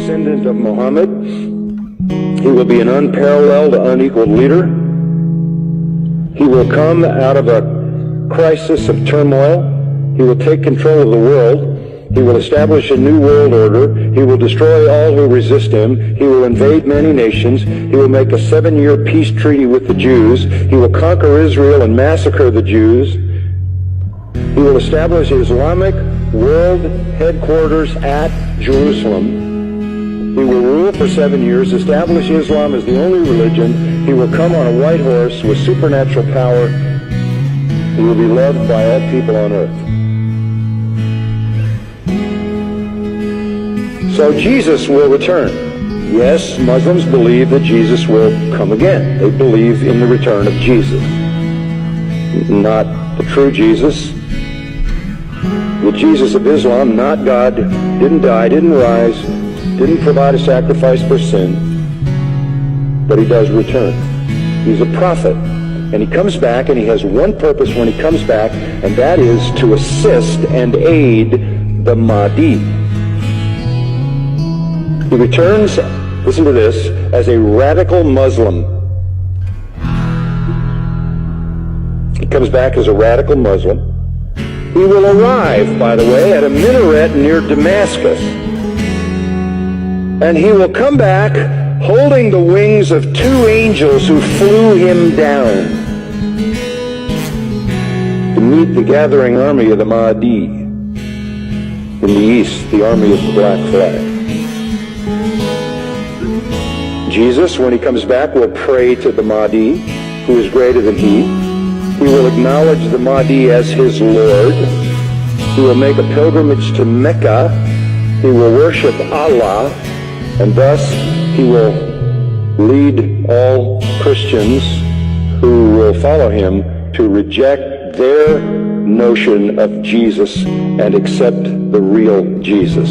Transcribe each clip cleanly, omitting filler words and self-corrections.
descendant of Muhammad. He will be an unparalleled, unequaled leader. He will come out of a crisis of turmoil. He will take control of the world. He will establish a new world order. He will destroy all who resist him. He will invade many nations. He will make a 7-year peace treaty with the Jews. He will conquer Israel and massacre the Jews. He will establish Islamic world headquarters at Jerusalem. He will rule for 7 years, establish Islam as the only religion. He will come on a white horse with supernatural power. He will be loved by all people on earth. So Jesus will return. Yes, Muslims believe that Jesus will come again. They believe in the return of Jesus. Not the true Jesus. The Jesus of Islam, not God, didn't die, didn't rise, didn't provide a sacrifice for sin, but he does return. He's a prophet, and he comes back, and he has one purpose when he comes back, and that is to assist and aid the Mahdi. He returns, listen to this, as a radical Muslim. He comes back as a radical Muslim. He will arrive, by the way, at a minaret near Damascus. And he will come back holding the wings of 2 angels who flew him down to meet the gathering army of the Mahdi in the east, the army of the black flag. Jesus, when he comes back, will pray to the Mahdi, who is greater than he. He will acknowledge the Mahdi as his Lord. He will make a pilgrimage to Mecca. He will worship Allah, and thus he will lead all Christians who will follow him to reject their notion of Jesus and accept the real Jesus,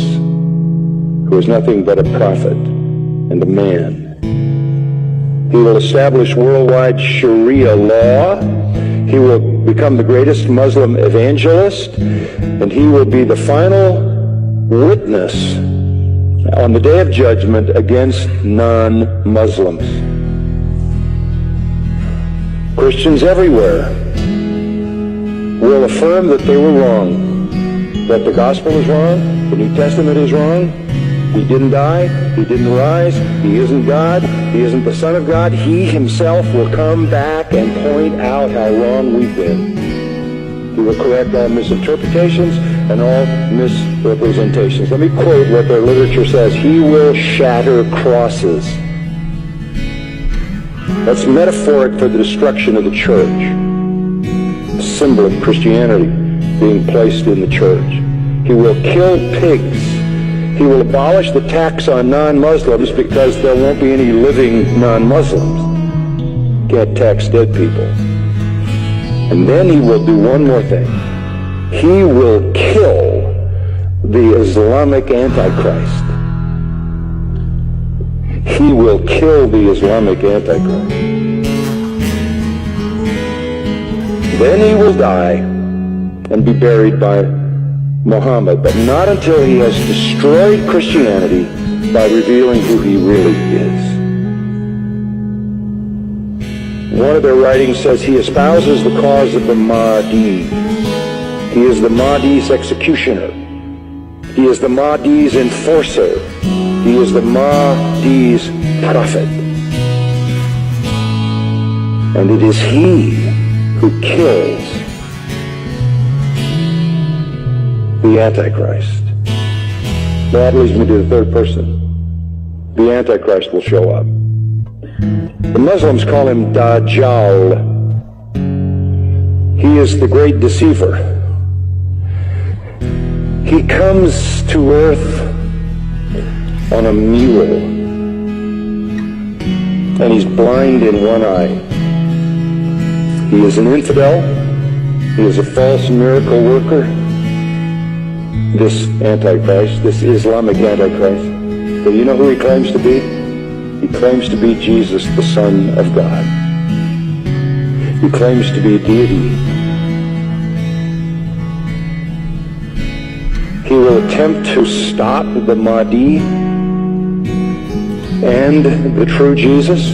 who is nothing but a prophet and a man. He will establish worldwide Sharia law. He will become the greatest Muslim evangelist, and he will be the final witness on the day of judgment against non-Muslims. Christians everywhere will affirm that they were wrong, that the gospel is wrong, the New Testament is wrong. He didn't die, he didn't rise, he isn't God, he isn't the Son of God. He himself will come back and point out how wrong we've been. He will correct all misinterpretations and all misrepresentations. Let me quote what their literature says. He will shatter crosses. That's metaphoric for the destruction of the church, a symbol of Christianity being placed in the church. He will kill pigs. He will abolish the tax on non-Muslims because there won't be any living non-Muslims. Can't tax dead people. And then he will do one more thing. He will kill the Islamic Antichrist. He will kill the Islamic Antichrist. Then he will die and be buried by Muhammad, but not until he has destroyed Christianity by revealing who he really is. One of their writings says he espouses the cause of the Mahdi. He is the Mahdi's executioner. He is the Mahdi's enforcer. He is the Mahdi's prophet. And it is he who kills the Antichrist. That leads me to the third person. The Antichrist will show up. The Muslims call him Dajjal. He is the great deceiver. He comes to earth on a mule, and he's blind in one eye. He is an infidel. He is a false miracle worker. This Antichrist, this Islamic Antichrist. But you know who he claims to be? He claims to be Jesus, the Son of God. He claims to be deity. He will attempt to stop the Mahdi and the true Jesus,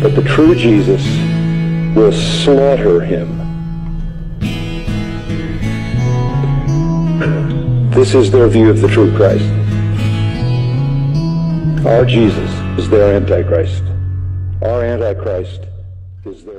but the true Jesus will slaughter him. This is their view of the true Christ. Our Jesus is their Antichrist. Our Antichrist is their